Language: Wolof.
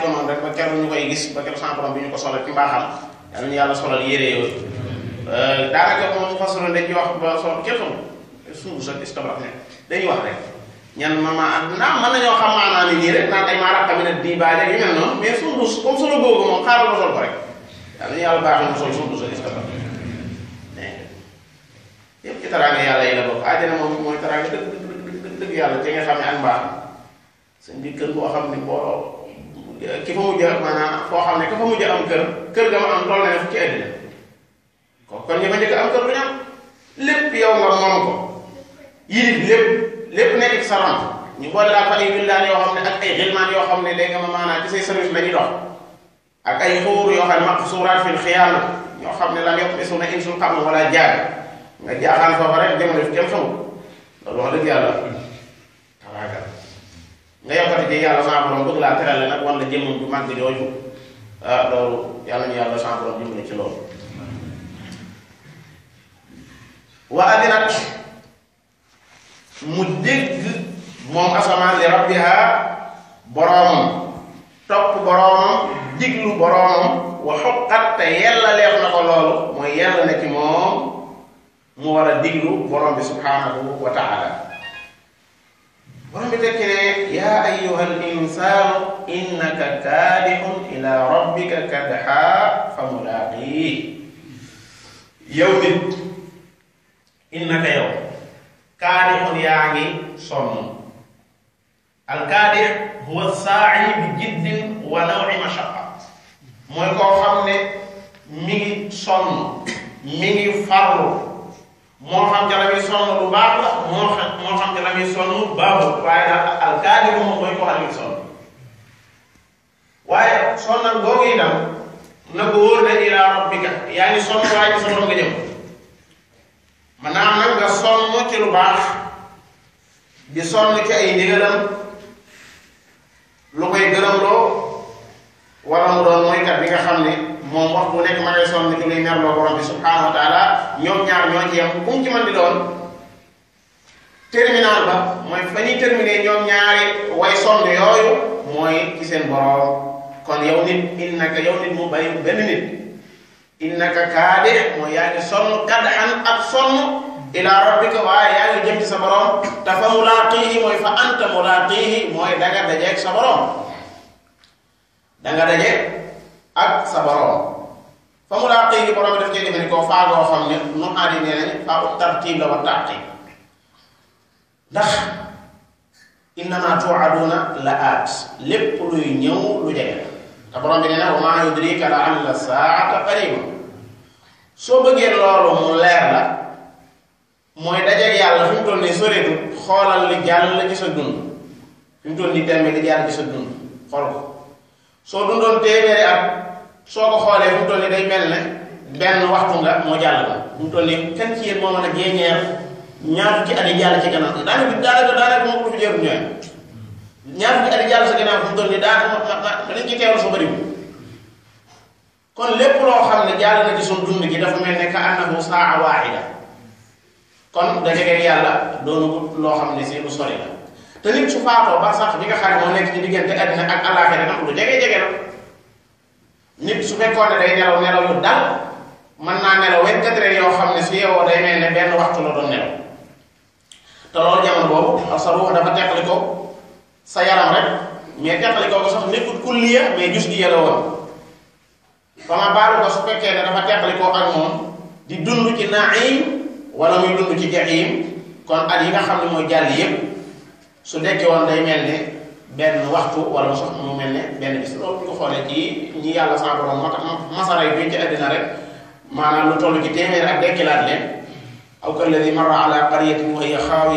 ko noonu rek ba keroog ñu koy gis ba keroog sama borom bi ñu ko solal ci mbaaxam yal nañu yàlla solal yére yooyu daanaka moom façon dañuy wax ba sol kenn xamul suuf sa istabrak ne dañuy wax rek ñan mama naam mën nañoo xam maanaa ni nii rek naan ay maanaam tamit di baaje yu mel noonu mais suuf comme solo googu moom xaaral ma sol ko rek yal nañu yàlla baaxee mu sol suuf sa istabrak yëpp ci taraanga yàlla yi la bokk àjjana moom mooy taraanga dëgg yàlla ci nga xam ne ak mbaax sëñ bi kër boo xam ne boo ki fa mujj maanaam foo xam ne ka fa mujj am kër ga ma am toll na def ci àddina kon ñi fa njëkk am kër du ñu am lépp yow nga moom ko yilif lépp nekk ci sa ron ñu boole laa fa ay wildaan yoo xam ne ak ay xilmaan yoo xam ne léegi nga ma maanaam ci say service la ñuy dox ak ay xuur yoo xam ne maqsuuraat fil xiyaam ñoo xam ne la yokk isuna insul xam wala jaag nga jaaxaan foofa rek dem def kenn xamul loolu wax dëgg yàlla taraagal nga yokkati ci yàlla sama borom bëgg laa terale nag wan la jëmmam ju màgg jooju loolu yàlla ñu yàlla sama borom dimbali ci loolu wa adinat mu dégg moom asamaan li rabbiha boroomam topp boroomam diglu boroomam wa xuqat te yella leef na ko loolu mooy yella na ci moom mu war a diglu borom bi subhanahu wa taala borom bi tekki ne yaa ayyuha al insanu innaka kaadixun ila rabbika kadha fa mulaqih yow nit innaka yow kaadixun yaa ngi sonn al kaadix huwa saa'i bi jiddin wa nawi mashaqa mooy koo xam ne mi ngi sonn mi ngi farlu moo xam ca la muy sonn lu baax la moo xam ca la muy sonn baaxul waaye daal alkaadi moom mooy ko xam ne sonn waaye sonnal googu itam na ko wóor ne ila rabbika yaa ngi sonn waaye ci sa borom nga jëm man naa am nag nga sonn ci lu baax di sonn ci ay ndigalam lu koy gërëmloo wala mu doon mooy kat bi nga xam ne moom wax bu nekk ma ngay sonn ci luy merloo borom bi subhanahu wa taala ñoom ñaar ñoo ci yem kum ci man di doon terminal ba mooy fa ñuy terminer ñoom ñaari way sonn yooyu mooy ci seen borom kon yow nit innaka yow nit mu bàyyi benn nit innaka kaadix mooy yaa ngi sonn kadxan ak sonn ila rabbika waaye yaa ngi jëm ci sa borom te fa mulaaqihi mooy fa anta mulaaqihi mooy danga dajeeg sa borom danga daje ak sa borom fa mulaaqihi borom bi daf cee jëfandikoo faa goo xam ne nu aadi nee nañ faa tartiib la wa taqiib ndax innama tuuaduuna la aat lépp luy ñëw lu jege te borom bi nee na wa maa yudrika la'alla saa'ata qariiba soo bëggee loolu mu leer la mooy dajeeg yàlla fi mu toll nii soreetu xoolal li jàll la ci sa dund fi mu toll nii tembe li jàll ci sa dund xool ko soo dundoon téeméeri at soo ko xoolee fi mu toll nii day mel ne benn waxtu nga moo jàll la fi mu toll nii kan ci yéen moo mën a génneer ñaar fukki at yi jàll ci gannaaw daanaka moom lu fi jëru ñooy ñaar fukki at yi jàll sa gannaaw fi mu toll nii daanaka dañ ci teewlu sa bëriwul kon lépp loo xam ne jàll na ci suñ dund gi dafa mel ne ka annahu saa waahida kon dajeeg yàlla doonu loo xam ne si lu sori la te nit su faatoo ba sax bi nga xam ne moo nekk ci diggante àddina ak àllaaxira nag lu jege la nit su fekkoon ne day nelaw yu dal mën naa nelaw 24 heures yoo xam ne su yeewoo day mel ne benn waxtu la doon nelaw te loolu jamono boobu sa ruux dafa teqali ko sa yaram rek mais teqali ko sax nekkul kulliya mais jus gi yàlla woon fama baalu ko su fekkee ne dafa teqali ko ak moom di dund ci naim wala muy dund ci jaxiim kon at yi nga xam ne mooy jàll yépp su dekkee woon day mel ne benn waxtu wala sax mu mel ne benn bis loolu ñu ko xoolee ci ñi yàlla sa borom masaray bi ci àddina rek maanaam lu toll ci téeméer ak dekkilaat leen aw kalladi marra ala qaryatin wa hiya xaawiya